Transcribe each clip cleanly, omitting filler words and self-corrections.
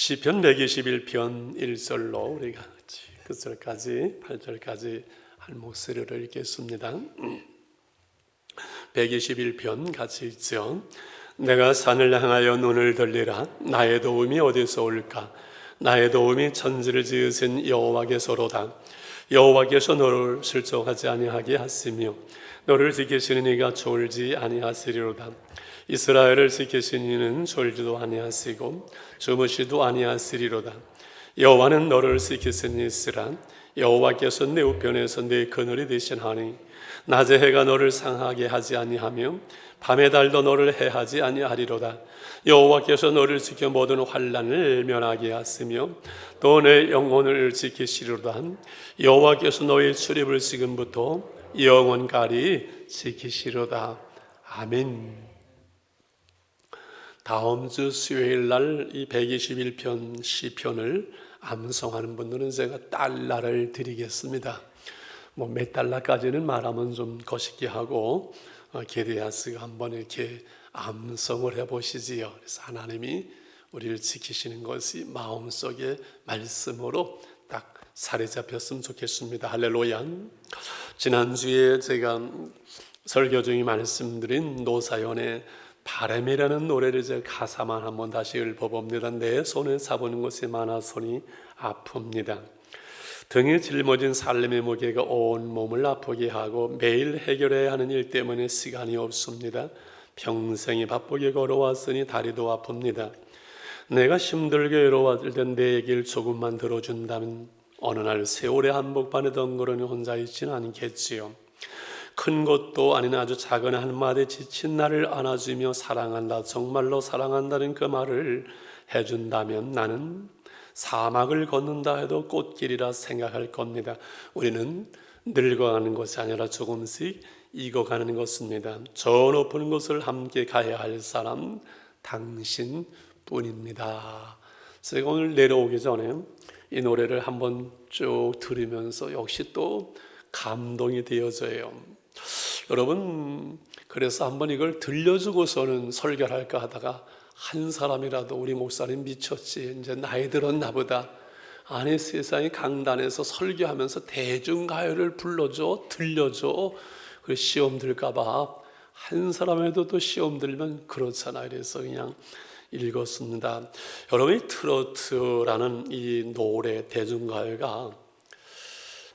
시편 121편 1절로 우리가 같이 9절까지 8절까지 한 목소리로 읽겠습니다. 121편 같이 읽죠. 내가 산을 향하여 눈을 돌리라. 나의 도움이 어디서 올까? 나의 도움이 천지를 지으신 여호와께서로다. 여호와께서 너를 실족하지 아니하게 하시며 너를 지키시는 이가 졸지 아니하시리로다. 이스라엘을 지키신 이는 졸지도 아니하시고 주무시도 아니하시리로다. 여호와는 너를 지키신 이스라. 여호와께서 내 우편에서 내 그늘이 되시나니 낮에 해가 너를 상하게 하지 아니하며 밤의 달도 너를 해하지 아니하리로다. 여호와께서 너를 지켜 모든 환난을 면하게 하시며 또 내 영혼을 지키시리로다. 여호와께서 너의 출입을 지금부터 영원까지 지키시리로다. 아멘. 다음 주 수요일 날 이 121편 시편을 암송하는 분들은 제가 달러를 드리겠습니다. 몇 달러까지는 말하면 좀 거시기 하고 게데아스가 한번 이렇게 암송을 해보시지요. 그래서 하나님이 우리를 지키시는 것이 마음속에 말씀으로 딱 살이 잡혔으면 좋겠습니다. 할렐루야. 지난주에 제가 설교 중에 말씀드린 노사연의 바람이라는 노래를 제가 가사만 한번 다시 읽어봅니다. 내 손에 잡은 것이 많아 손이 아픕니다. 등에 짊어진 삶의 무게가 온 몸을 아프게 하고 매일 해결해야 하는 일 때문에 시간이 없습니다. 평생이 바쁘게 걸어왔으니 다리도 아픕니다. 내가 힘들게 외로웠을 때 내 얘기를 조금만 들어준다면 어느 날 세월의 한복판에 덩그러니 혼자 있지는 않겠지요. 큰 것도 아닌 아주 작은 한마디에 지친 나를 안아주며 사랑한다, 정말로 사랑한다는 그 말을 해준다면 나는 사막을 걷는다 해도 꽃길이라 생각할 겁니다. 우리는 늙어가는 것이 아니라 조금씩 익어가는 것입니다. 저 높은 곳을 함께 가야 할 사람 당신뿐입니다. 제가 오늘 내려오기 전에 이 노래를 한번 쭉 들으면서 역시 또 감동이 되어져요. 여러분, 그래서 한번 이걸 들려주고서는 설교를 할까 하다가 한 사람이라도 우리 목사님 미쳤지, 이제 나이 들었나 보다, 아니 세상에 강단에서 설교하면서 대중가요를 불러줘, 들려줘, 그 시험 들까 봐 한 사람에도 또 시험 들면 그렇잖아요. 그래서 그냥 읽었습니다. 여러분, 이 트로트라는 이 노래 대중가요가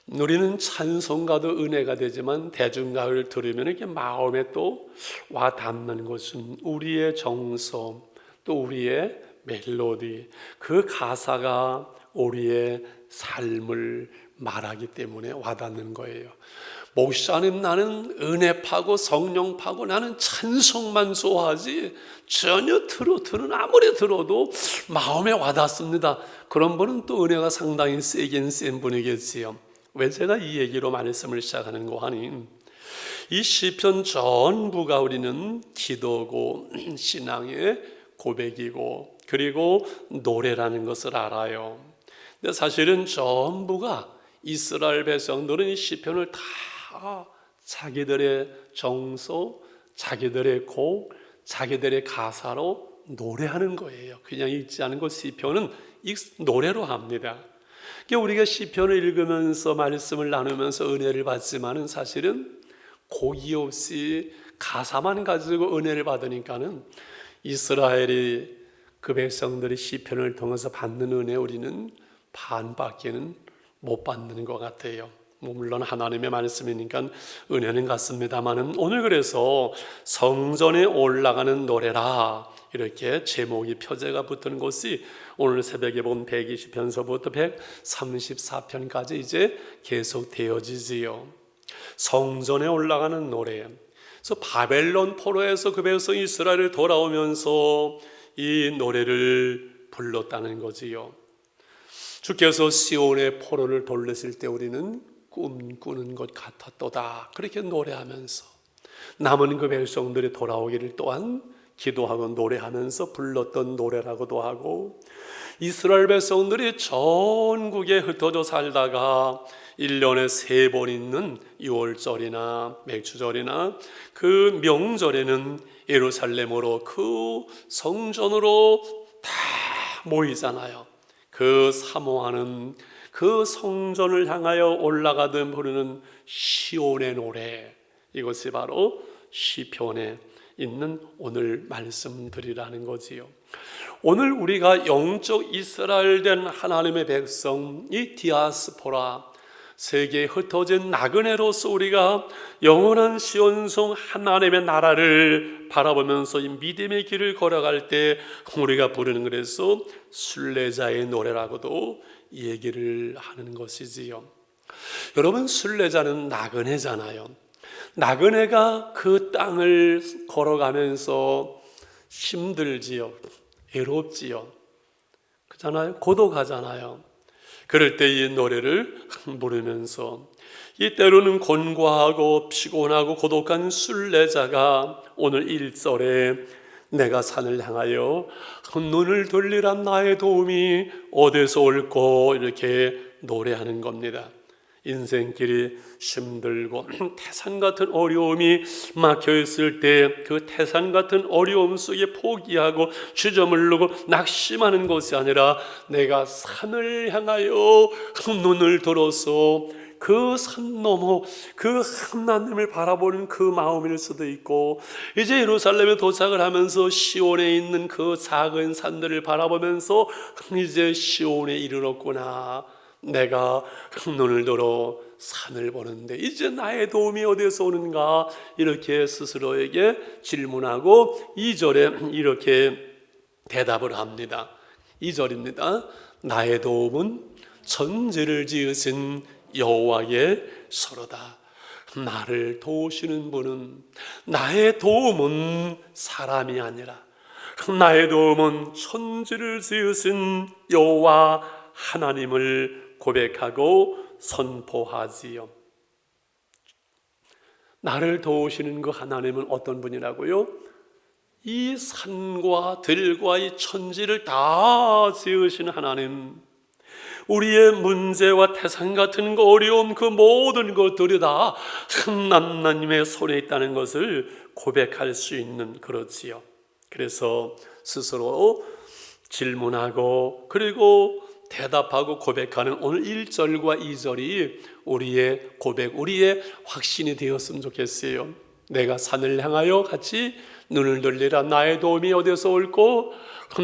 우리는 찬송가도 은혜가 되지만 대중가요를 들으면 이렇게 마음에 또 와 닿는 것은 우리의 정서, 또 우리의 멜로디, 그 가사가 우리의 삶을 말하기 때문에 와닿는 거예요. 목사님, 나는 은혜 파고 성령 파고 나는 찬송만 좋아하지 전혀 트로트는 아무리 들어도 마음에 와닿습니다. 그런 분은 또 은혜가 상당히 세긴 센 분이겠지요. 왜 제가 이 얘기로 말씀을 시작하는 거 하니, 이 시편 전부가 우리는 기도고 신앙의 고백이고 그리고 노래라는 것을 알아요. 근데 사실은 전부가 이스라엘 백성들은 이 시편을 다 자기들의 정서, 자기들의 곡, 자기들의 가사로 노래하는 거예요. 그냥 읽지 않은 것, 시편은 노래로 합니다. 우리가 시편을 읽으면서 말씀을 나누면서 은혜를 받지만은 사실은 곡이 없이 가사만 가지고 은혜를 받으니까는 이스라엘이 그 백성들이 시편을 통해서 받는 은혜 우리는 반밖에는 못 받는 것 같아요. 물론 하나님의 말씀이니까 은혜는 같습니다만은 오늘 그래서 성전에 올라가는 노래라 이렇게 제목이 표제가 붙은 것이 오늘 새벽에 본 120편서부터 134편까지 이제 계속 되어지지요. 성전에 올라가는 노래. 그래서 바벨론 포로에서 그 백성 이스라엘을 돌아오면서 이 노래를 불렀다는 거지요. 주께서 시온의 포로를 돌리실 때 우리는 꿈꾸는 것 같았도다. 그렇게 노래하면서 남은 그 백성들이 돌아오기를 또한 기도하고 노래하면서 불렀던 노래라고도 하고, 이스라엘 백성들이 전국에 흩어져 살다가 1년에 3번 있는 유월절이나 맥주절이나 그 명절에는 예루살렘으로 그 성전으로 다 모이잖아요. 그 사모하는 그 성전을 향하여 올라가듯 부르는 시온의 노래, 이것이 바로 시편에 있는 오늘 말씀들이라는 거지요. 오늘 우리가 영적 이스라엘 된 하나님의 백성, 이 디아스포라, 세계에 흩어진 나그네로서 우리가 영원한 시온성 하나님의 나라를 바라보면서 이 믿음의 길을 걸어갈 때 우리가 부르는, 그래서 순례자의 노래라고도 얘기를 하는 것이지요. 여러분, 순례자는 나그네잖아요. 나그네가 그 땅을 걸어가면서 힘들지요, 외롭지요, 그렇잖아요. 고독하잖아요. 그럴 때 이 노래를 부르면서, 이 때로는 곤고하고 피곤하고 고독한 순례자가 오늘 1절에 내가 산을 향하여 눈을 돌리라 나의 도움이 어디서 올꼬, 이렇게 노래하는 겁니다. 인생길이 힘들고 태산 같은 어려움이 막혀있을 때 그 태산 같은 어려움 속에 포기하고 주저물르고 낙심하는 것이 아니라 내가 산을 향하여 눈을 들어서 그 산 너머 그 하나님을 바라보는 그 마음일 수도 있고, 이제 예루살렘에 도착을 하면서 시온에 있는 그 작은 산들을 바라보면서 이제 시온에 이르렀구나, 내가 눈을 들어 산을 보는데 이제 나의 도움이 어디서 오는가, 이렇게 스스로에게 질문하고 2절에 이렇게 대답을 합니다. 2절입니다. 나의 도움은 천지를 지으신 여호와께서로다. 나를 도우시는 분은, 나의 도움은 사람이 아니라 나의 도움은 천지를 지으신 여호와 하나님을 고백하고 선포하지요. 나를 도우시는 그 하나님은 어떤 분이라고요? 이 산과 들과 이 천지를 다 지으신 하나님, 우리의 문제와 태산 같은 그 어려움, 그 모든 것들이 다 하나님의 손에 있다는 것을 고백할 수 있는, 그렇지요. 그래서 스스로 질문하고 그리고 대답하고 고백하는 오늘 1절과 2절이 우리의 고백, 우리의 확신이 되었으면 좋겠어요. 내가 산을 향하여 같이 눈을 돌리라 나의 도움이 어디서 올꼬,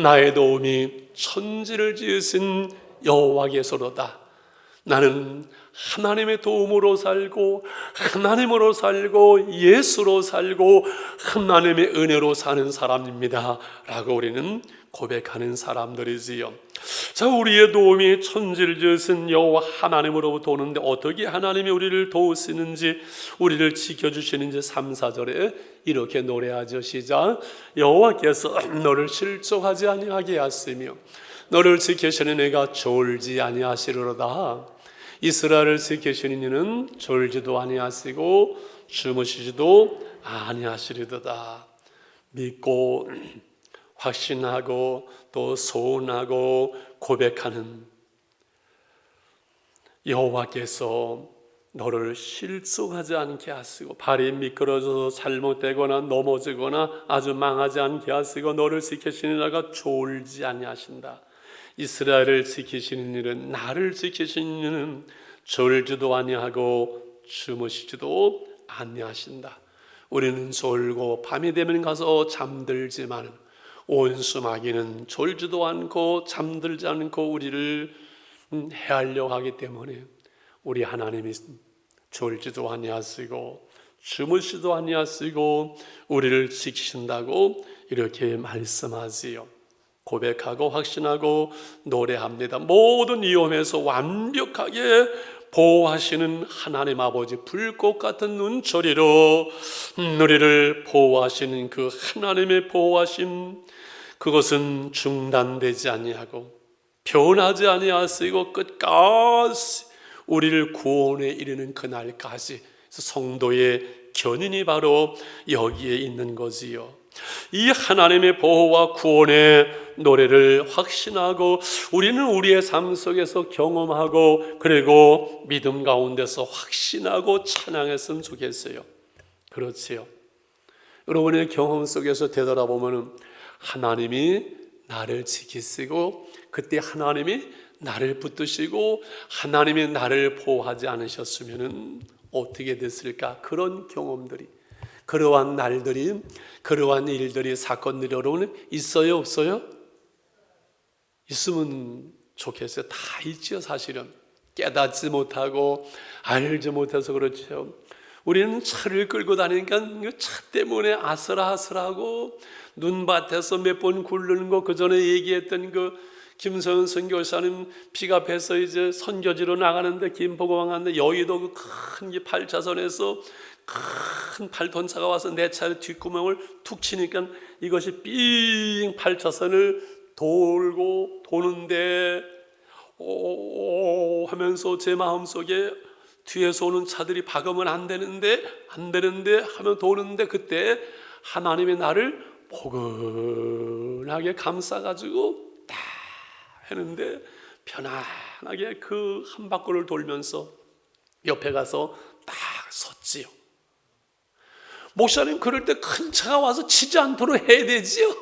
나의 도움이 천지를 지으신 여호와께서로다. 나는 하나님의 도움으로 살고 하나님으로 살고 예수로 살고 하나님의 은혜로 사는 사람입니다 라고 우리는 고백하는 사람들이지요. 자, 우리의 도움이 천지를 지으신 여호와 하나님으로부터 오는데 어떻게 하나님이 우리를 도우시는지, 우리를 지켜주시는지 3, 4절에 이렇게 노래하죠. 시작. 여호와께서 너를 실족하지 아니하게 하시며 너를 지키시는 이가 졸지 아니하시리로다. 이스라엘을 지키시는 이는 졸지도 아니하시고 주무시지도 아니하시리로다. 믿고 확신하고 또 소원하고 고백하는 여호와께서 너를 실족하지 않게 하시고 발이 미끄러져서 잘못되거나 넘어지거나 아주 망하지 않게 하시고 너를 지키시는 이가 졸지 아니하신다. 이스라엘을 지키시는 일은, 나를 지키시는 일은 졸지도 아니하고 주무시지도 아니하신다. 우리는 졸고 밤이 되면 가서 잠들지만 온수마귀는 졸지도 않고 잠들지 않고 우리를 해하려고 하기 때문에 우리 하나님이 졸지도 아니하시고 주무시도 아니하시고 우리를 지키신다고 이렇게 말씀하지요. 고백하고 확신하고 노래합니다. 모든 위험에서 완벽하게 보호하시는 하나님 아버지, 불꽃 같은 눈초리로 우리를 보호하시는 그 하나님의 보호하심, 그것은 중단되지 아니하고 변하지 아니하시고 끝까지 우리를 구원에 이르는 그날까지 성도의 견인이 바로 여기에 있는 거지요. 이 하나님의 보호와 구원의 노래를 확신하고 우리는 우리의 삶 속에서 경험하고 그리고 믿음 가운데서 확신하고 찬양했으면 좋겠어요. 그렇지요. 여러분의 경험 속에서 되돌아보면 하나님이 나를 지키시고 그때 하나님이 나를 붙드시고 하나님이 나를 보호하지 않으셨으면 어떻게 됐을까? 그런 경험들이, 그러한 날들이, 그러한 일들이, 사건들이 여러분 있어요, 없어요? 있으면 좋겠어요. 다 있죠, 사실은. 깨닫지 못하고 알지 못해서 그렇죠. 우리는 차를 끌고 다니니까 차 때문에 아슬아슬하고 눈밭에서 몇 번 굴르는 거, 그 전에 얘기했던 그 김성은 선교사님 픽업해서 이제 선교지로 나가는데, 김포공항 가는데 여의도 그 큰 8차선에서 큰 8톤차가 와서 내 차의 뒷구멍을 툭 치니까 이것이 삥 8차선을 돌고 도는데 오 하면서 제 마음속에 뒤에서 오는 차들이 박으면 안 되는데 하면 도는데, 그때 하나님이 나를 포근하게 감싸가지고 딱 했는데 편안하게 그 한 바퀴를 돌면서 옆에 가서 딱 섰지요. 목사님, 그럴 때 큰 차가 와서 치지 않도록 해야 되지요.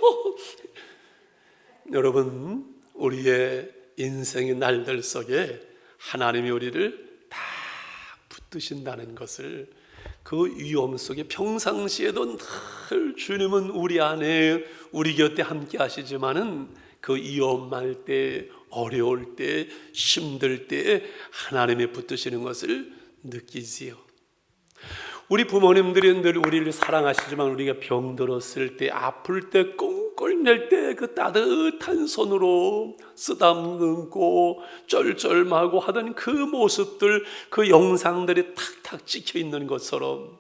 여러분, 우리의 인생의 날들 속에 하나님이 우리를 다 붙드신다는 것을, 그 위험 속에 평상시에도 늘 주님은 우리 안에 우리 곁에 함께 하시지만은 그 위험할 때, 어려울 때, 힘들 때 하나님이 붙드시는 것을 느끼지요. 우리 부모님들이 늘 우리를 사랑하시지만 우리가 병들었을 때, 아플 때, 꽁꽁낼 때 그 따뜻한 손으로 쓰다듬고 쩔쩔마고 하던 그 모습들, 그 영상들이 탁탁 찍혀 있는 것처럼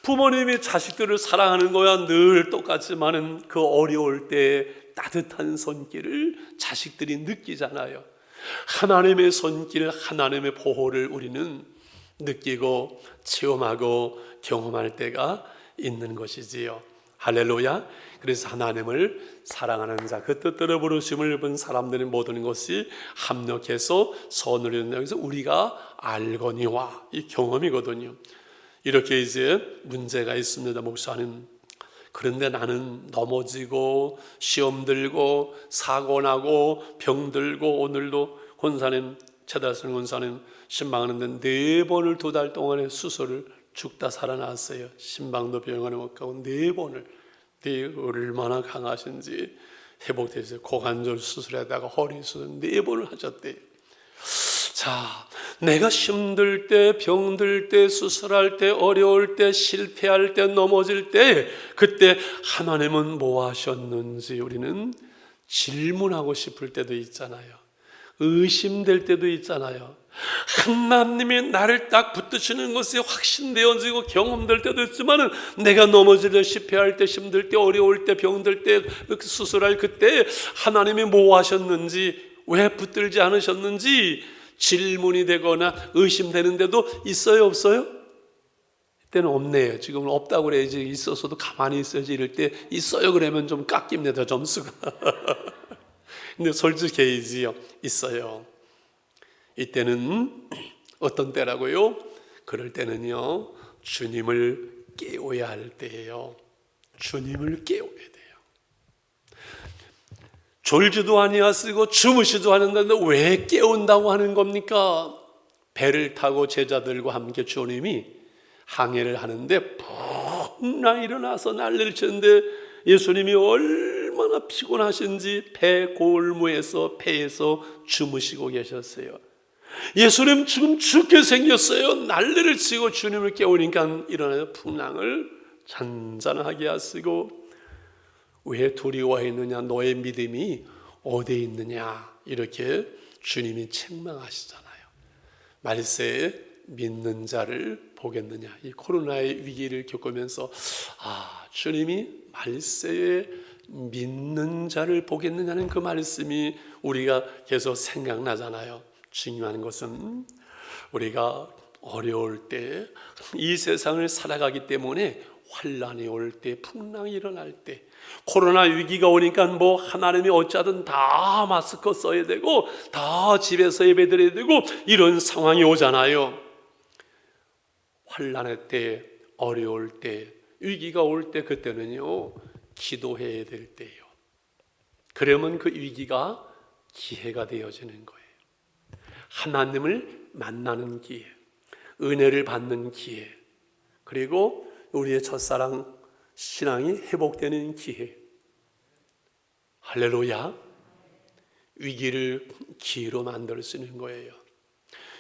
부모님이 자식들을 사랑하는 거야 늘 똑같지만은 그 어려울 때 따뜻한 손길을 자식들이 느끼잖아요. 하나님의 손길, 하나님의 보호를 우리는 느끼고 체험하고 경험할 때가 있는 것이지요. 할렐루야. 그래서 하나님을 사랑하는 자, 그 뜻대로 부르심을 입은 사람들의 모든 것이 합력해서 선을 이룬다. 그래서 우리가 알거니와 이 경험이거든요. 이렇게 이제 문제가 있습니다, 목사님. 그런데 나는 넘어지고 시험 들고 사고 나고 병 들고, 오늘도 권사님, 최달선 권사님 신방하는데 4번을 2달 동안에 수술을 죽다 살아났어요. 신방도 병원에 못 가고 4번을. 얼마나 강하신지 회복되세요. 고관절 수술에다가 허리 수술 4번을 하셨대요. 자, 내가 힘들 때, 병들 때, 수술할 때, 어려울 때, 실패할 때, 넘어질 때, 그때 하나님은 뭐 하셨는지 우리는 질문하고 싶을 때도 있잖아요. 의심될 때도 있잖아요. 하나님이 나를 딱 붙드시는 것이 확신되어지고 경험될 때도 있지만, 내가 넘어질 때, 실패할 때, 힘들 때, 어려울 때, 병들 때, 수술할 그때 하나님이 뭐 하셨는지, 왜 붙들지 않으셨는지 질문이 되거나 의심되는데도 있어요, 없어요? 이때는 없네요. 지금은 없다고 그래야지. 있어서도 가만히 있어야지. 이럴 때 있어요 그러면 좀 깎입니다, 점수가. 근데 솔직해야지요. 있어요. 이때는 어떤 때라고요? 그럴 때는요, 주님을 깨워야 할 때예요. 주님을 깨워야 돼요. 졸지도 아니하시고 주무시도 않는다는데 왜 깨운다고 하는 겁니까? 배를 타고 제자들과 함께 주님이 항해를 하는데 푹나 일어나서 난리를 치는데, 예수님이 얼마나 피곤하신지 배 골무에서 배에서 주무시고 계셨어요. 예수님 지금 죽게 생겼어요. 난리를 치고 주님을 깨우니까 일어나서 풍랑을 잔잔하게 하시고, 왜 두려워했느냐, 너의 믿음이 어디에 있느냐, 이렇게 주님이 책망하시잖아요. 말세에 믿는 자를 보겠느냐. 이 코로나의 위기를 겪으면서 주님이 말세에 믿는 자를 보겠느냐는 그 말씀이 우리가 계속 생각나잖아요. 중요한 것은 우리가 어려울 때, 이 세상을 살아가기 때문에 환란이 올 때, 풍랑이 일어날 때, 코로나 위기가 오니까 뭐 하나님이 어찌하든 다 마스크 써야 되고 다 집에서 예배드려야 되고 이런 상황이 오잖아요. 환란의 때, 어려울 때, 위기가 올 때, 그때는요 기도해야 될 때예요. 그러면 그 위기가 기회가 되어지는 거예요. 하나님을 만나는 기회, 은혜를 받는 기회, 그리고 우리의 첫사랑 신앙이 회복되는 기회. 할렐루야. 위기를 기회로 만들 수 있는 거예요.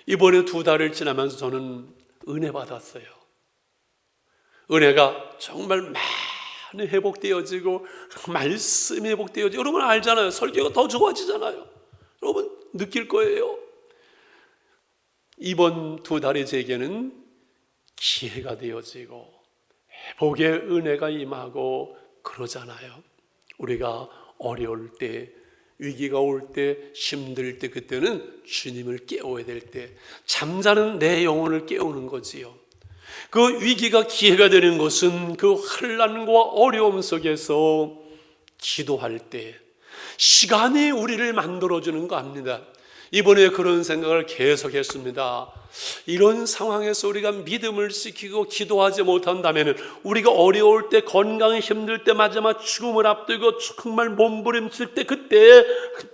이번에 2달을 지나면서 저는 은혜 받았어요. 은혜가 정말 많이 회복되어지고 말씀이 회복되어지고, 여러분 알잖아요. 설교가 더 좋아지잖아요. 여러분 느낄 거예요. 이번 2달이 제게는 기회가 되어지고 회복의 은혜가 임하고 그러잖아요. 우리가 어려울 때, 위기가 올 때, 힘들 때, 그때는 주님을 깨워야 될 때, 잠자는 내 영혼을 깨우는 거지요. 그 위기가 기회가 되는 것은 그 환난과 어려움 속에서 기도할 때 시간이 우리를 만들어주는 거 압니다. 이번에 그런 생각을 계속했습니다. 이런 상황에서 우리가 믿음을 지키고 기도하지 못한다면 우리가 어려울 때, 건강이 힘들 때, 마지막 죽음을 앞두고 정말 몸부림칠 때 그때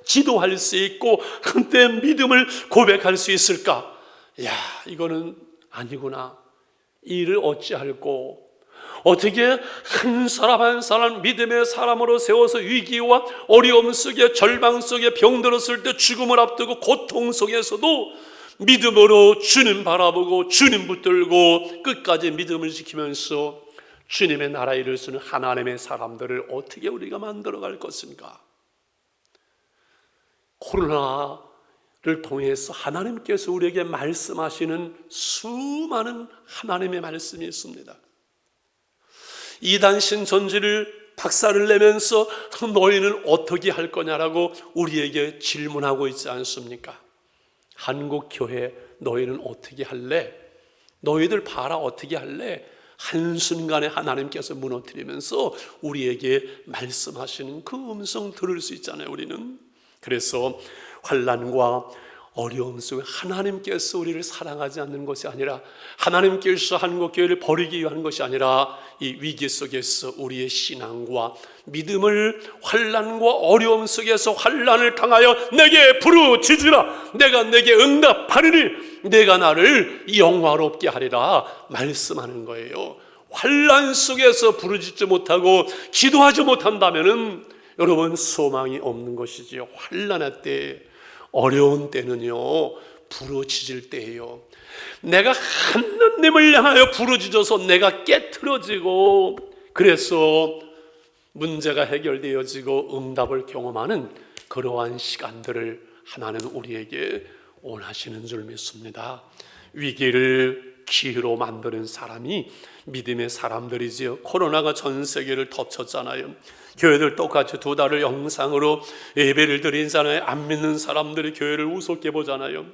기도할 수 있고 그때 믿음을 고백할 수 있을까? 야, 이거는 아니구나. 이 일을 어찌할꼬? 어떻게 한 사람 한 사람 믿음의 사람으로 세워서 위기와 어려움 속에, 절망 속에, 병들었을 때, 죽음을 앞두고 고통 속에서도 믿음으로 주님 바라보고 주님 붙들고 끝까지 믿음을 지키면서 주님의 나라 일을 쓰는 하나님의 사람들을 어떻게 우리가 만들어갈 것인가? 코로나를 통해서 하나님께서 우리에게 말씀하시는 수많은 하나님의 말씀이 있습니다. 이단 신천지를 박살을 내면서 너희는 어떻게 할 거냐라고 우리에게 질문하고 있지 않습니까? 한국교회 너희는 어떻게 할래? 너희들 봐라 어떻게 할래? 한순간에 하나님께서 무너뜨리면서 우리에게 말씀하시는 그 음성 들을 수 있잖아요. 우리는 그래서 환난과 어려움 속에 하나님께서 우리를 사랑하지 않는 것이 아니라, 하나님께서 한국교회를 버리기 위한 것이 아니라, 이 위기 속에서 우리의 신앙과 믿음을 환난과 어려움 속에서 환난을 당하여 내게 부르짖으라, 내가 내게 응답하리니 내가 나를 영화롭게 하리라 말씀하는 거예요. 환난 속에서 부르짖지 못하고 기도하지 못한다면은 여러분 소망이 없는 것이지요. 환난할 때, 어려운 때는요, 부르짖을 때예요. 내가 하나님을 향하여 부르짖어서 내가 깨트려지고, 그래서 문제가 해결되어지고 응답을 경험하는 그러한 시간들을 하나님은 우리에게 원하시는 줄 믿습니다. 위기를 기회로 만드는 사람이 믿음의 사람들이지요. 코로나가 전 세계를 덮쳤잖아요. 교회들 똑같이 2달을 영상으로 예배를 드리잖아요. 안 믿는 사람들이 교회를 우습게 보잖아요.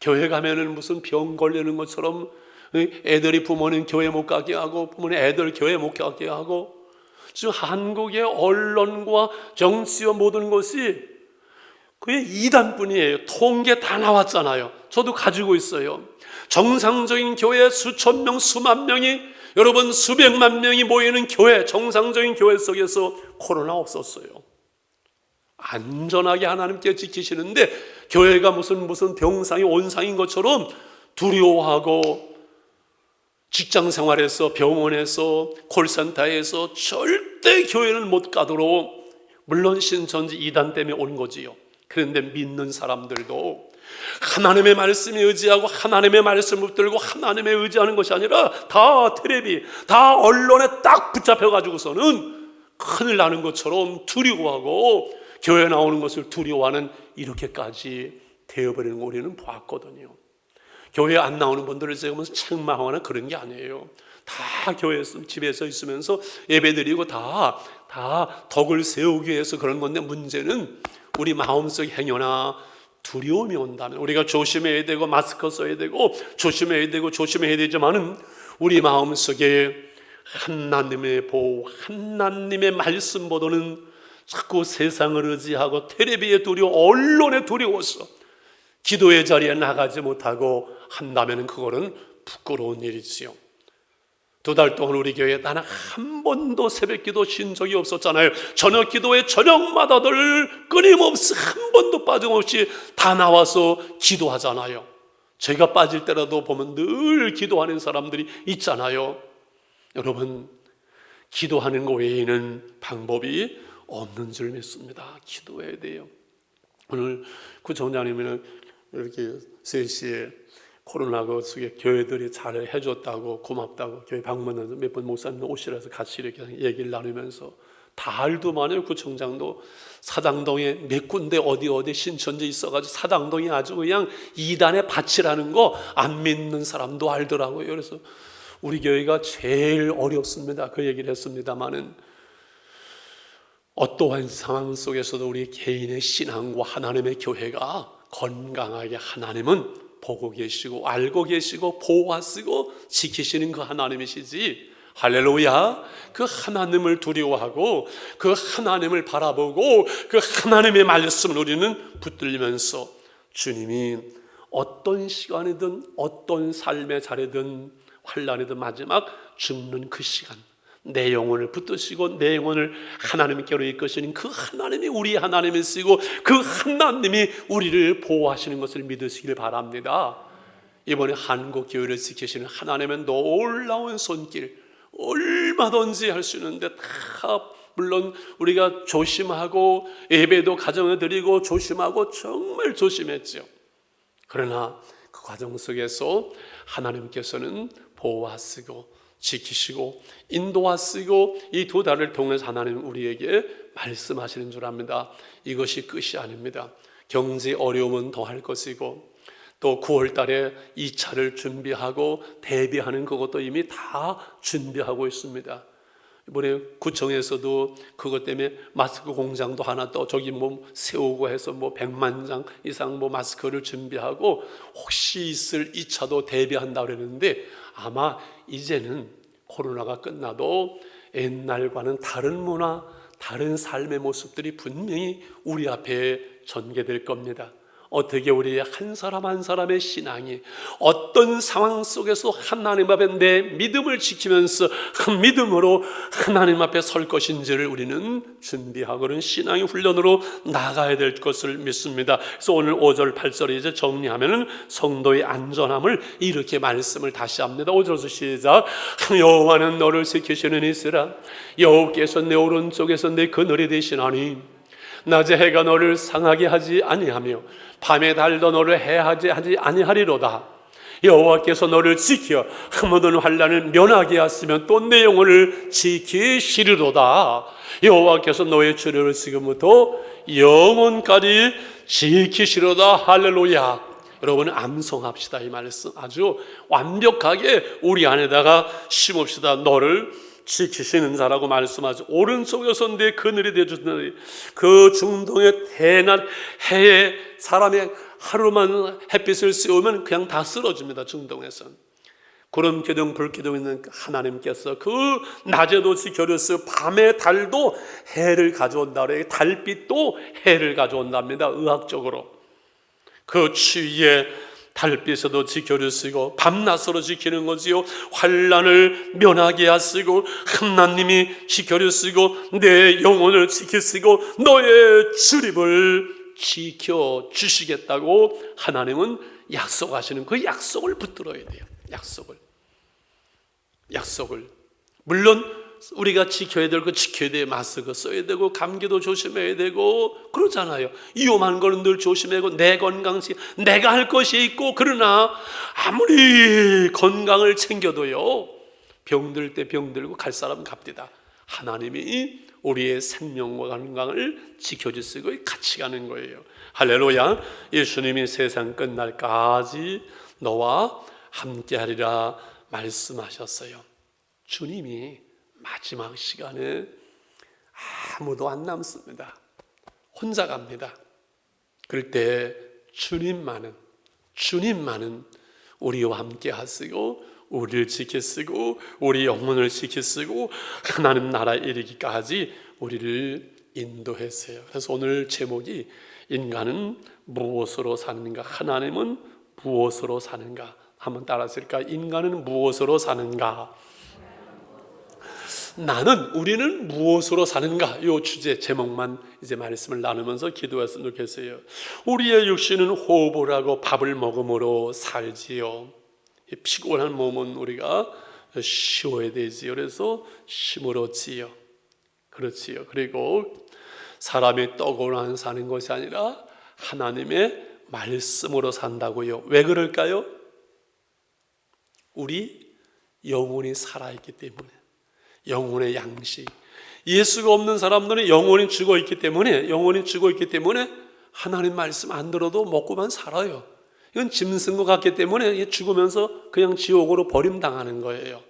교회 가면은 무슨 병 걸리는 것처럼 애들이 부모님 교회 못 가게 하고, 부모님 애들 교회 못 가게 하고, 지금 한국의 언론과 정치와 모든 것이 그게 이단뿐이에요. 통계 다 나왔잖아요. 저도 가지고 있어요. 정상적인 교회 수천 명, 수만 명이, 여러분 수백만 명이 모이는 교회, 정상적인 교회 속에서 코로나 없었어요. 안전하게 하나님께 지키시는데 교회가 무슨 병상이 온상인 것처럼 두려워하고, 직장 생활에서, 병원에서, 콜센터에서 절대 교회는 못 가도록, 물론 신천지 이단 때문에 온 거지요. 그런데 믿는 사람들도 하나님의 말씀에 의지하고 하나님의 말씀을 붙들고 하나님에 의지하는 것이 아니라 다 텔레비, 다 언론에 딱 붙잡혀가지고서는 큰일 나는 것처럼 두려워하고 교회 나오는 것을 두려워하는, 이렇게까지 되어버리는 거 우리는 봤거든요. 교회 안 나오는 분들을 제가 무슨 책망하거나 그런 게 아니에요. 다 교회에서, 집에서 있으면서 예배드리고 다 덕을 세우기 위해서 그런 건데, 문제는 우리 마음속 행여나 두려움이 온다면 우리가 조심해야 되고, 마스크 써야 되고, 조심해야 되지만은 우리 마음속에 하나님의 보호, 하나님의 말씀보다는 자꾸 세상을 의지하고 텔레비에 두려워, 언론에 두려워서 기도의 자리에 나가지 못하고 한다면 그거는 부끄러운 일이지요. 2달 동안 우리 교회에 단 한 번도 새벽 기도 쉰 적이 없었잖아요. 저녁 기도에 저녁마다들 끊임없이 한 번도 빠짐없이 다 나와서 기도하잖아요. 제가 빠질 때라도 보면 늘 기도하는 사람들이 있잖아요. 여러분, 기도하는 것 외에는 방법이 없는 줄 믿습니다. 기도해야 돼요. 오늘 구청장님은 이렇게 3시에 코로나 그 속에 교회들이 잘 해줬다고 고맙다고 교회 방문해서 몇 번 목사님 오시라서 같이 이렇게 얘기를 나누면서 다 알더만요. 구청장도 사당동에 몇 군데 어디 신천지 있어가지고 사당동이 아주 그냥 이단의 밭이라는 거 안 믿는 사람도 알더라고요. 그래서 우리 교회가 제일 어렵습니다. 그 얘기를 했습니다마는 어떠한 상황 속에서도 우리 개인의 신앙과 하나님의 교회가 건강하게 하나님은 보고 계시고 알고 계시고 보호하시고 지키시는 그 하나님이시지. 할렐루야. 그 하나님을 두려워하고 그 하나님을 바라보고 그 하나님의 말씀을 우리는 붙들면서 주님이 어떤 시간이든 어떤 삶의 자리든 환난이든 마지막 죽는 그 시간 내 영혼을 붙드시고 내 영혼을 하나님께로 이끄시는 그 하나님이 우리 하나님이시고 그 하나님이 우리를 보호하시는 것을 믿으시길 바랍니다. 이번에 한국 교회를 지키시는 하나님의 놀라운 손길 얼마든지 할 수 있는데 다 물론 우리가 조심하고 예배도 가정에 드리고 조심하고 정말 조심했죠. 그러나 그 과정 속에서 하나님께서는 보호하시고 지키시고 인도하시고 이 2달을 통해서 하나님 우리에게 말씀하시는 줄 압니다. 이것이 끝이 아닙니다. 경제 어려움은 더할 것이고 또 9월 달에 2차를 준비하고 대비하는 그것도 이미 다 준비하고 있습니다. 이번에 구청에서도 그것 때문에 마스크 공장도 하나 또 저기 뭐 세우고 해서 뭐 100만 장 이상 뭐 마스크를 준비하고 혹시 있을 2차도 대비한다고 그랬는데 아마 이제는 코로나가 끝나도 옛날과는 다른 문화, 다른 삶의 모습들이 분명히 우리 앞에 전개될 겁니다. 어떻게 우리 한 사람 한 사람의 신앙이 어떤 상황 속에서 하나님 앞에 내 믿음을 지키면서 그 믿음으로 하나님 앞에 설 것인지를 우리는 준비하고 그런 신앙의 훈련으로 나가야 될 것을 믿습니다. 그래서 오늘 5절 8절에 이제 정리하면은 성도의 안전함을 이렇게 말씀을 다시 합니다. 5절에서 시작. 여호와는 너를 지키시는 이스라 여호께서 내 오른쪽에서 내 그늘이 되시나니 낮에 해가 너를 상하게 하지 아니하며 밤에 달도 너를 해하지 아니하리로다. 여호와께서 너를 지켜 모든 환난을 면하게 하시면 또 내 영혼을 지키시리로다. 여호와께서 너의 주를 지금부터 영원까지 지키시리로다. 할렐루야. 여러분 암송합시다. 이 말씀 아주 완벽하게 우리 안에다가 심읍시다. 너를 지키시는 자라고 말씀하죠. 오른쪽에서 내 그늘이 되어주는 그 중동의 대낮 해에 사람의 하루만 햇빛을 쐬우면 그냥 다 쓰러집니다. 중동에서 구름 기둥 불 기둥 있는 하나님께서 그 낮에도 지켜주시고 밤에 달도 해를 가져온다. 달빛도 해를 가져온답니다. 의학적으로 그 추위에 달빛에도 지켜주시고 밤낮으로 지키는 거지요. 환난을 면하게 하시고 하나님이 지켜주시고 내 영혼을 지키시고 너의 출입을 지켜주시겠다고 하나님은 약속하시는 그 약속을 붙들어야 돼요. 약속을 물론 우리가 지켜야 될 거 지켜야 돼요. 마스크 써야 되고 감기도 조심해야 되고 그러잖아요. 위험한 거는 늘 조심하고 내 건강식 내가 할 것이 있고 그러나 아무리 건강을 챙겨도요 병들 때 병들고 갈 사람은 갑디다. 하나님이 우리의 생명과 건강을 지켜주시고 같이 가는 거예요. 할렐루야. 예수님이 세상 끝날까지 너와 함께하리라 말씀하셨어요. 주님이 마지막 시간에 아무도 안 남습니다. 혼자 갑니다. 그럴 때 주님만은 우리와 함께 하시고 우리를 지키시고 우리 영혼을 지키시고 하나님 나라에 이르기까지 우리를 인도하세요. 그래서 오늘 제목이 인간은 무엇으로 사는가, 하나님은 무엇으로 사는가. 한번 따라하실까요? 인간은 무엇으로 사는가? 우리는 무엇으로 사는가? 이 주제 제목만 이제 말씀을 나누면서 기도했으면 좋겠어요. 우리의 육신은 호흡을 하고 밥을 먹음으로 살지요. 피곤한 몸은 우리가 쉬어야 되지요. 그래서 힘으로 지요. 그렇지요. 그리고 사람이 떡으로만 사는 것이 아니라 하나님의 말씀으로 산다고요. 왜 그럴까요? 우리 영혼이 살아있기 때문에. 영혼의 양식. 예수가 없는 사람들은 영혼이 죽어있기 때문에 하나님 말씀 안 들어도 먹고만 살아요. 이건 짐승 것 같기 때문에 죽으면서 그냥 지옥으로 버림당하는 거예요.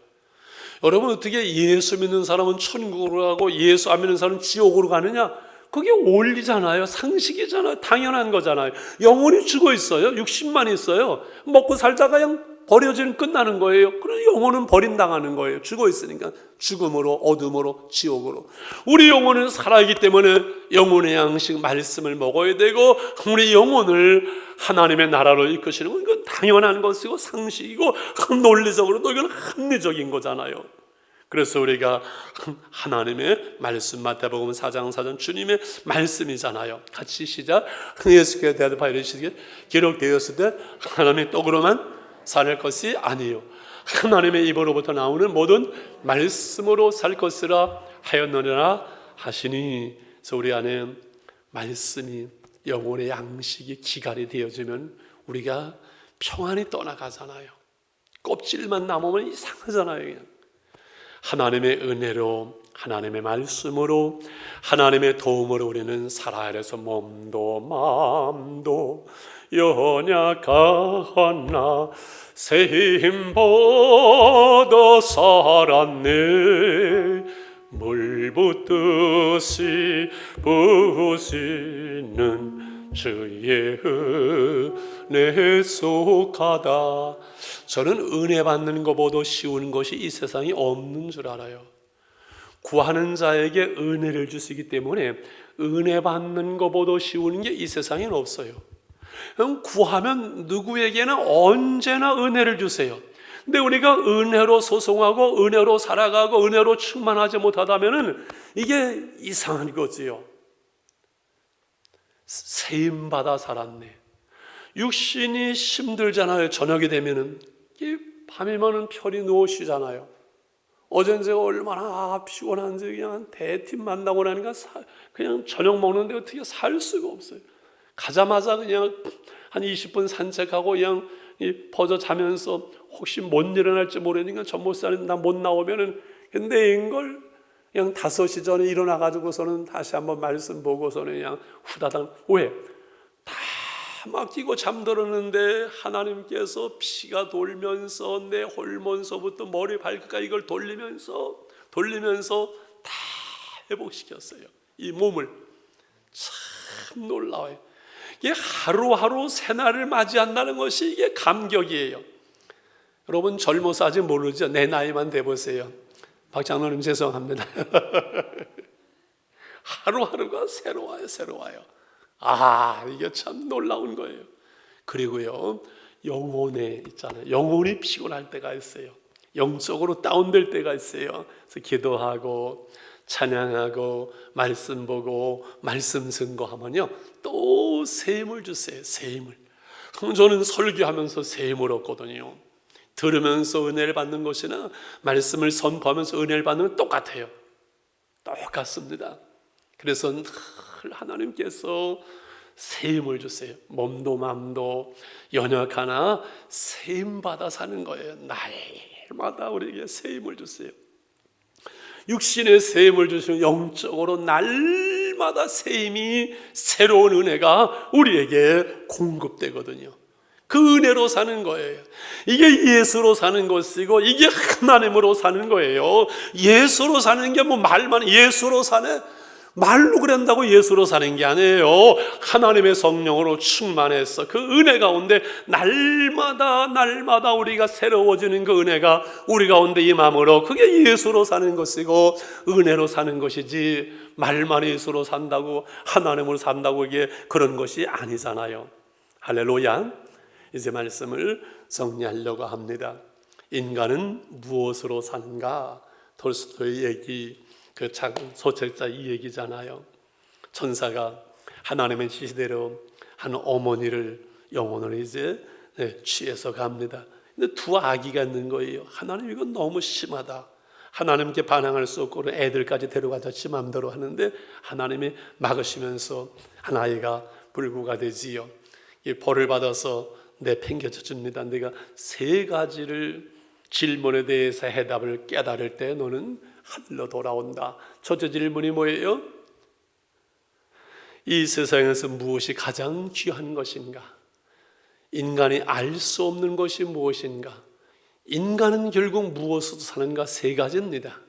여러분, 어떻게 예수 믿는 사람은 천국으로 가고 예수 안 믿는 사람은 지옥으로 가느냐? 그게 원리잖아요. 상식이잖아요. 당연한 거잖아요. 영혼이 죽어 있어요. 육신만 있어요. 먹고 살다가 그냥 버려지는 끝나는 거예요. 그럼 영혼은 버림당하는 거예요. 죽어 있으니까 죽음으로, 어둠으로, 지옥으로. 우리 영혼은 살아있기 때문에 영혼의 양식 말씀을 먹어야 되고, 우리 영혼을 하나님의 나라로 이끄시는 건 이건 당연한 것이고 상식이고 논리적으로도 이건 합리적인 거잖아요. 그래서 우리가 하나님의 말씀, 마태복음 4장 4절 주님의 말씀이잖아요. 같이 시작. 예수께서 대답하여 이르시기를 기록되었을 때 하나님의 떡으로만 살 것이 아니요 하나님의 입으로부터 나오는 모든 말씀으로 살 것이라 하였느니라 하시니. 그래서 우리 안에 말씀이 영혼의 양식이 기갈이 되어지면 우리가 평안히 떠나가잖아요. 껍질만 남으면 이상하잖아요. 그냥. 하나님의 은혜로, 하나님의 말씀으로, 하나님의 도움으로 우리는 살아야 해서 몸도 마음도 연약하나 새 힘 받아 살았네. 물 붓듯이 부으시는 주의 은혜 속하다. 저는 은혜 받는 것보다 쉬운 것이 이 세상에 없는 줄 알아요. 구하는 자에게 은혜를 주시기 때문에 은혜 받는 것보다 쉬운 게 이 세상에는 없어요. 구하면 누구에게나 언제나 은혜를 주세요. 근데 우리가 은혜로 소송하고 은혜로 살아가고 은혜로 충만하지 못하다면 이게 이상한 거지요. 세임받아 살았네. 육신이 힘들잖아요. 저녁이 되면은 밤이면은 편히 누워 쉬잖아요. 어젠 제가 얼마나 피곤한지 그냥 대팀 만나고 나니까 그냥 저녁 먹는데 어떻게 살 수가 없어요. 가자마자 그냥 한 20분 산책하고 그냥 퍼져 자면서 혹시 못 일어날지 모르니까 전목사님 나 못 나오면은 근데 이걸 그냥 5시 전에 일어나가지고서는 다시 한번 말씀 보고서는 그냥 후다닥 왜? 다 맡기고 잠들었는데 하나님께서 피가 돌면서 내 홀몬서부터 머리 발끝까지 이걸 돌리면서 다 회복시켰어요. 이 몸을. 참 놀라워요. 이게 하루하루 새날을 맞이한다는 것이 이게 감격이에요. 여러분 젊어서 아직 모르죠? 내 나이만 돼보세요. 박 장로님 죄송합니다. 하루하루가 새로워요. 아, 이게 참 놀라운 거예요. 그리고요, 영혼에 있잖아요. 영혼이 피곤할 때가 있어요. 영적으로 다운될 때가 있어요. 그래서 기도하고 찬양하고 말씀 보고 말씀 증거하면요 또 새 힘을 주세요. 새 힘을. 저는 설교하면서 새 힘을 얻거든요. 들으면서 은혜를 받는 것이나 말씀을 선포하면서 은혜를 받는 건 똑같아요. 똑같습니다. 그래서 늘 하나님께서 새 힘을 주세요. 몸도 마음도 연약하나 새 힘 받아 사는 거예요. 날마다 우리에게 새 힘을 주세요. 육신의 새 힘을 주시면 영적으로 날마다 새 힘이 새로운 은혜가 우리에게 공급되거든요. 그 은혜로 사는 거예요. 이게 예수로 사는 것이고 이게 하나님으로 사는 거예요. 예수로 사는 게 뭐 말만 예수로 사네? 말로 그런다고 예수로 사는 게 아니에요. 하나님의 성령으로 충만해서 그 은혜 가운데 날마다 우리가 새로워지는 그 은혜가 우리 가운데 임함으로 그게 예수로 사는 것이고 은혜로 사는 것이지 말만 예수로 산다고 하나님으로 산다고 이게 그런 것이 아니잖아요. 할렐루야. 이제 말씀을 정리하려고 합니다. 인간은 무엇으로 사는가? 톨스토이 얘기, 그 작은 소설자 이 얘기잖아요. 천사가 하나님의 지시대로 한 어머니를 영혼을 이제 취해서 갑니다. 근데 두 아기가 있는 거예요. 하나님 이건 너무 심하다. 하나님께 반항할 수 없고 애들까지 데려가자 지 마음대로 하는데 하나님이 막으시면서 한 아이가 불구가 되지요. 이 벌을 받아서 내팽겨쳐 줍니다. 내가 세 가지를 질문에 대해서 해답을 깨달을 때 너는 하늘로 돌아온다. 첫째 질문이 뭐예요? 이 세상에서 무엇이 가장 귀한 것인가? 인간이 알 수 없는 것이 무엇인가? 인간은 결국 무엇으로 사는가? 세 가지입니다.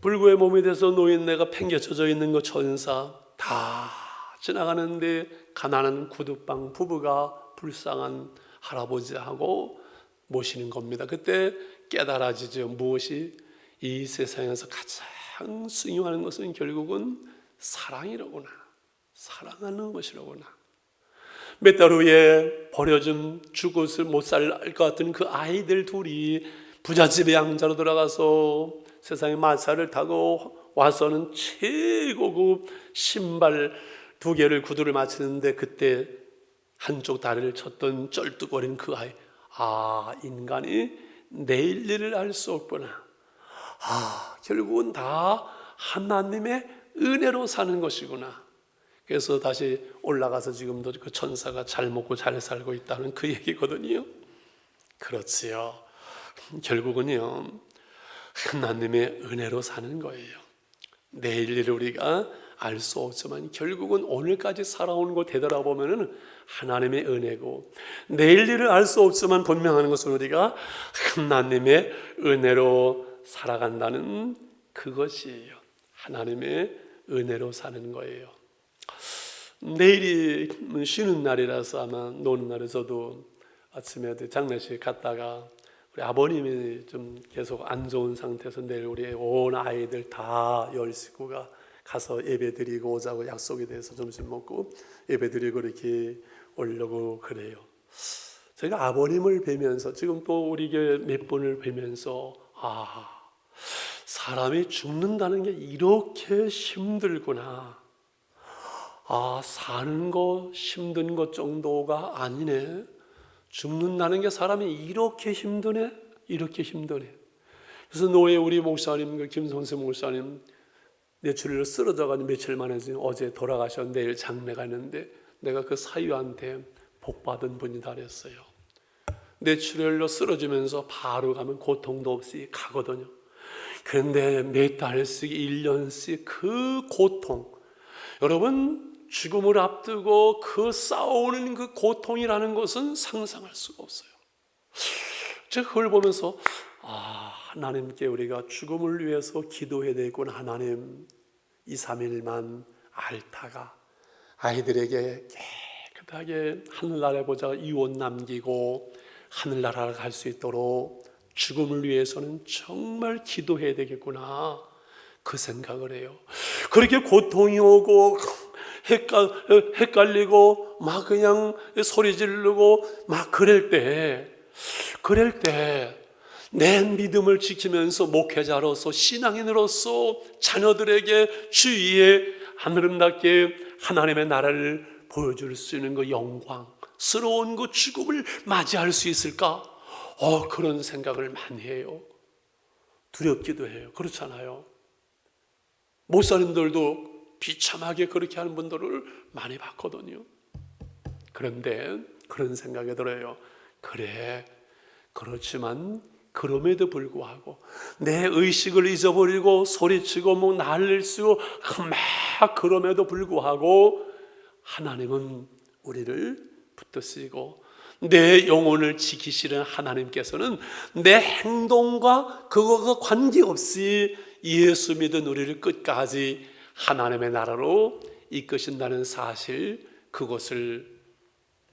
불구의 몸이 돼서 노인네가 팽개쳐져 있는 것, 천사 다 지나가는데 가난한 구두방 부부가 불쌍한 할아버지하고 모시는 겁니다. 그때 깨달아지죠. 무엇이 이 세상에서 가장 중요한 것은 결국은 사랑이로구나. 사랑하는 것이로구나. 몇 달 후에 버려진 죽어서 못 살 것 같은 그 아이들 둘이 부잣집의 양자로 들어가서 세상에 마차를 타고 와서는 최고급 신발 2개를 구두를 맞추는데 그때 한쪽 다리를 쳤던 쩔뚝거리는 그 아이, 아, 인간이 내일 일을 알 수 없구나. 아, 결국은 다 하나님의 은혜로 사는 것이구나. 그래서 다시 올라가서 지금도 그 천사가 잘 먹고 잘 살고 있다는 그 얘기거든요. 그렇지요. 결국은요, 하나님의 은혜로 사는 거예요. 내일 일을 우리가 알 수 없지만 결국은 오늘까지 살아온 거 되돌아보면 하나님의 은혜고, 내일 일을 알 수 없지만 분명한 것은 우리가 하나님의 은혜로 살아간다는 그것이에요. 하나님의 은혜로 사는 거예요. 내일이 쉬는 날이라서 아마 노는 날에 저도 아침에 장례식 갔다가 우리 아버님이 좀 계속 안 좋은 상태에서 내일 우리 온 아이들 다 10식구가 가서 예배 드리고 오자고 약속이 돼서 점심 먹고 예배 드리고 이렇게 오려고 그래요. 제가 아버님을 뵈면서 지금 또 우리 교회 몇 분을 뵈면서 사람이 죽는다는 게 이렇게 힘들구나. 사는 거 힘든 것 정도가 아니네. 죽는다는 게 사람이 이렇게 힘드네. 이렇게 힘드네. 그래서 노예 우리 목사님, 그 김성세 목사님 뇌출혈로 쓰러져가지고 며칠 만에 어제 돌아가셨는데 내일 장례가 있는데 내가 그 사위한테 복받은 분이다 그랬어요. 뇌출혈로 쓰러지면서 바로 가면 고통도 없이 가거든요. 그런데 몇 달씩 1년씩 그 고통, 여러분 죽음을 앞두고 그 싸우는 그 고통이라는 것은 상상할 수가 없어요. 제가 그걸 보면서 하나님께 우리가 죽음을 위해서 기도해야 되겠구나. 하나님 2, 3일만 앓다가 아이들에게 깨끗하게 하늘나라에 보자 이혼 남기고 하늘나라를 갈 수 있도록 죽음을 위해서는 정말 기도해야 되겠구나. 그 생각을 해요. 그렇게 고통이 오고 헷갈리고 막 그냥 소리 지르고 막 그럴 때 내 믿음을 지키면서 목회자로서 신앙인으로서 자녀들에게 주위에 아름답게 하나님의 나라를 보여줄 수 있는 그 영광스러운 그 죽음을 맞이할 수 있을까? 그런 생각을 많이 해요. 두렵기도 해요. 그렇잖아요. 목사님들도 비참하게 그렇게 하는 분들을 많이 봤거든요. 그런데 그런 생각이 들어요. 그래, 그렇지만 그럼에도 불구하고 내 의식을 잊어버리고 소리치고 뭐 난리를 쓰고 막 그럼에도 불구하고 하나님은 우리를 붙드시고 내 영혼을 지키시는 하나님께서는 내 행동과 그거가 관계없이 예수 믿은 우리를 끝까지 하나님의 나라로 이끄신다는 사실, 그것을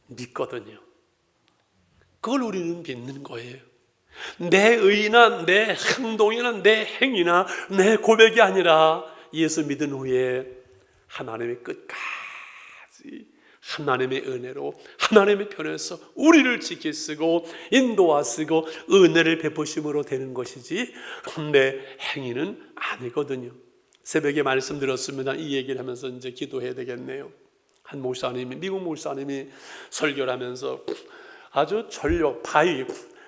믿거든요. 그걸 우리는 믿는 거예요. 내 의나 내 행동이나 내 행위나 내 고백이 아니라 예수 믿은 후에 하나님의 끝까지 하나님의 은혜로 하나님의 편에서 우리를 지키시고 인도하시고 은혜를 베푸심으로 되는 것이지 내 행위는 아니거든요. 새벽에 말씀드렸습니다. 이 얘기를 하면서 이제 기도해야 되겠네요. 한 목사님이, 미국 목사님이 설교를 하면서 아주 전력 바위,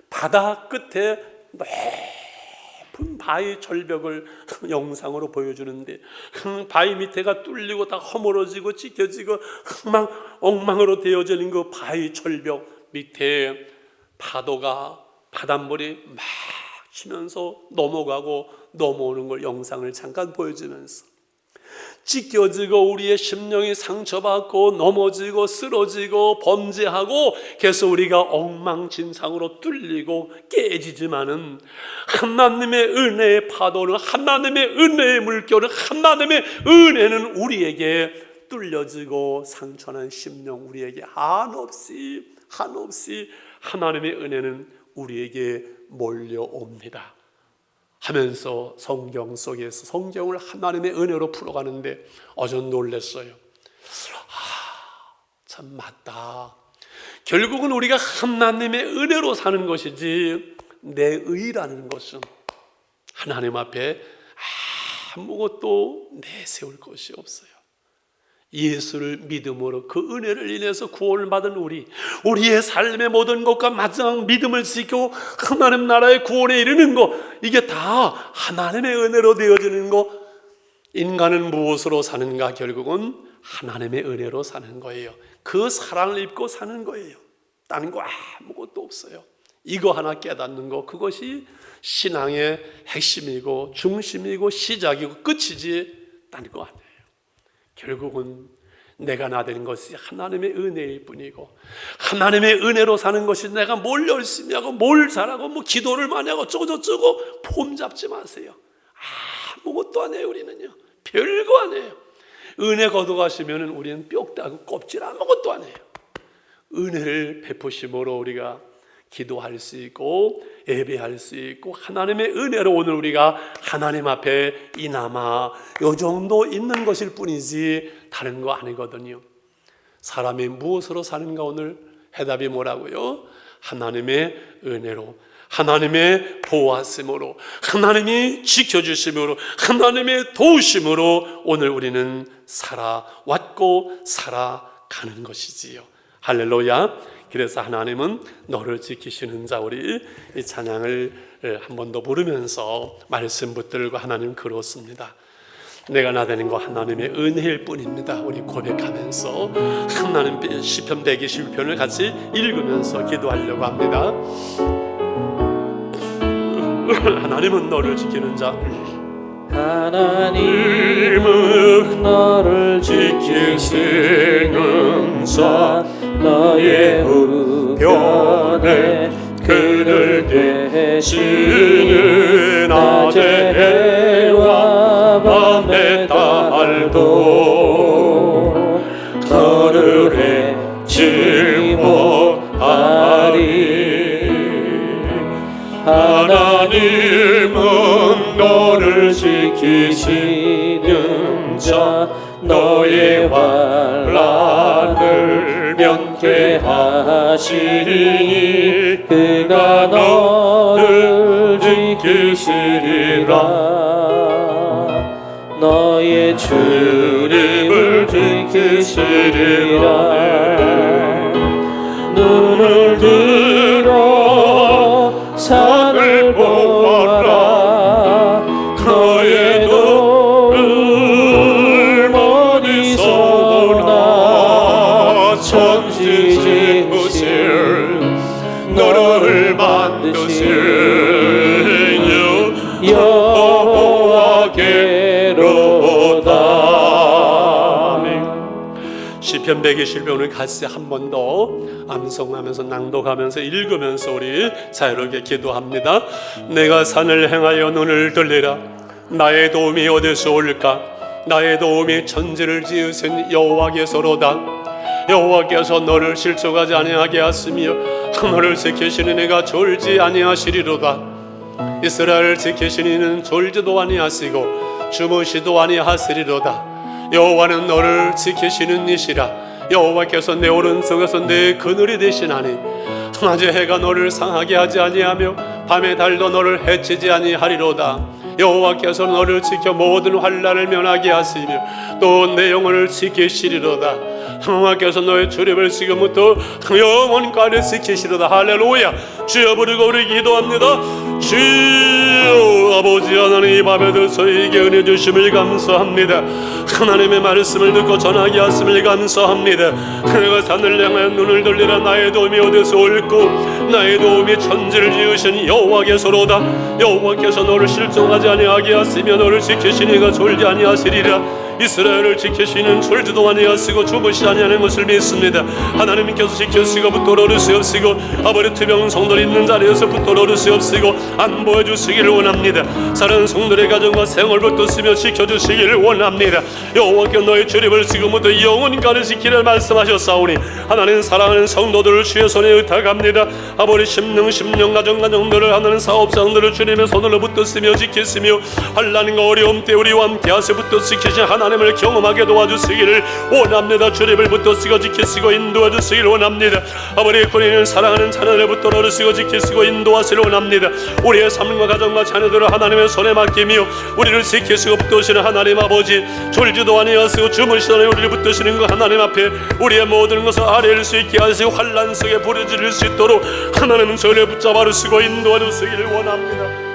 바다 끝에 높은 바위 절벽을 영상으로 보여주는데 바위 밑에가 뚫리고 다 허물어지고 찢겨지고 엉망으로 되어지는 그 바위 절벽 밑에 파도가 바닷물이 막 치면서 넘어가고 넘어오는 걸 영상을 잠깐 보여주면서 찢겨지고 우리의 심령이 상처받고 넘어지고 쓰러지고 범죄하고 계속 우리가 엉망진창으로 뚫리고 깨지지만은 하나님의 은혜의 파도는, 하나님의 은혜의 물결은, 하나님의 은혜는 우리에게 뚫려지고 상처난 심령 우리에게 한없이 하나님의 은혜는 우리에게 몰려옵니다 하면서 성경 속에서 성경을 하나님의 은혜로 풀어가는데 어제 놀랐어요. 참 맞다. 결국은 우리가 하나님의 은혜로 사는 것이지 내 의라는 것은 하나님 앞에 아무것도 내세울 것이 없어요. 예수를 믿음으로 그 은혜를 인해서 구원을 받은 우리의 삶의 모든 것과 마지막 믿음을 지키고 하나님 나라의 구원에 이르는 것, 이게 다 하나님의 은혜로 되어지는 것. 인간은 무엇으로 사는가? 결국은 하나님의 은혜로 사는 거예요. 그 사랑을 입고 사는 거예요. 다른 거 아무것도 없어요. 이거 하나 깨닫는 것, 그것이 신앙의 핵심이고 중심이고 시작이고 끝이지 다른 거 아니에요. 결국은 내가 나되는 것이 하나님의 은혜일 뿐이고, 하나님의 은혜로 사는 것이 내가 뭘 열심히 하고 뭘 잘하고 뭐 기도를 많이 하고 어쩌고 폼 잡지 마세요. 아무것도 안 해요. 우리는요, 별거 안 해요. 은혜 거둬가시면 우리는 뼈다고 껍질 아무것도 안 해요. 은혜를 베푸심으로 우리가 기도할 수 있고 예배할 수 있고 하나님의 은혜로 오늘 우리가 하나님 앞에 이나마 요 정도 있는 것일 뿐이지 다른 거 아니거든요. 사람이 무엇으로 사는가? 오늘 해답이 뭐라고요? 하나님의 은혜로, 하나님의 보호하심으로, 하나님이 지켜주심으로, 하나님의 도우심으로 오늘 우리는 살아왔고 살아가는 것이지요. 할렐루야. 그래서 하나님은 너를 지키시는 자, 우리 이 찬양을 한 번 더 부르면서 말씀 붙들고 하나님 그렇습니다. 내가 나되는 거 하나님의 은혜일 뿐입니다. 우리 고백하면서 하나님 시편 121편을 같이 읽으면서 기도하려고 합니다. 하나님은 너를 지키는 자, 하나님은 너를 지키시는 자, 너의 우편에 그늘 되시는 낮의 해와 밤의 달도 너를 지목하리. 하나님은 너를 지키시는 자, 너의 환난을 면케하시니 그가 너를 지키시리라. 너의 주님을 지키시리라. 눈을 들어 산을 보아라. 너의 도를 어디서 오나. 천지 지으실 너를 만드신 여호와께로다. 시편 121편을 같이 한 번 더 암송하면서 낭독하면서 읽으면서 우리 자유롭게 기도합니다. 내가 산을 행하여 눈을 들리라. 나의 도움이 어디서 올까? 나의 도움이 천지를 지으신 여호와께서로다. 여호와께서 너를 실족하지 아니하게 하시며 너를 지키시는 이가 졸지 아니하시리로다. 이스라엘을 지키시는 이는 졸지도 아니하시고 주무시도 아니하시리로다. 여호와는 너를 지키시는 이시라. 여호와께서 내 오른쪽에서 내 그늘이 되시나니 낮에 해가 너를 상하게 하지 아니하며 밤에 달도 너를 해치지 아니하리로다. 여호와께서 너를 지켜 모든 환난을 면하게 하시며 또 내 영혼을 지키시리로다. 여호와께서 너의 출입을 지금부터 영원까지 지키시리로다. 할렐루야. 주여 부르고 우리 기도합니다. 주여 아버지 하나님, 이 밤에도 저희에게 은혜 주심을 감사합니다. 하나님의 말씀을 듣고 전하게 하심을 감사합니다. 내가 산을 향하여 눈을 돌리라. 나의 도움이 어디서 올고 나의 도움이 천지를 지으신 여호와께서로다. 여호와께서 너를 실종하지 아니하게 하시며 너를 지키시니가 졸지 아니하시리라. 이스라엘을 지키시는 졸지도 아니하시고 주무시지 아니하는 것을 믿습니다. 하나님께서 지키시고 붙들어 주시옵시고 아버지 투병 성도들 있는 자리에서 붙들어 주시옵시고 안보해 주시기를 원합니다. 사랑하는 성도들의 가정과 생활 붙드시며 지켜주시기를 원합니다. 여호와께 너의 출입을 지금부터 영원까지 지키려 말씀하셨사오니 하나님 사랑하는 성도들을 주의 손에 의탁합니다. 아버지 심령 가정들을 하나님 사업장들을 주님의 손으로 붙드시며 지키시며 환난과 어려움 때 우리와 함께 하시 붙어 지키신 하나님을 경험하게 도와주시기를 원합니다. 주님을 붙드시고 지키시고 인도해 주시기를 원합니다. 아버지의 권위는 사랑하는 자녀를 붙들어 주시고 지키시고 인도하시기를 원합니다. 우리의 삶과 가정과 자녀들을 하나님의 손에 맡기며 우리를 지키시고 붙드시는 하나님 아버지, 졸지도 아니하시고 주무시는 우리를 붙드시는 그 하나님 앞에 우리의 모든 것을 아뢰일 수 있게 하시고 환난 속에 부르짖을 수 있도록 하나님은 저희를 붙잡아 주시고 인도해 주시기를 원합니다.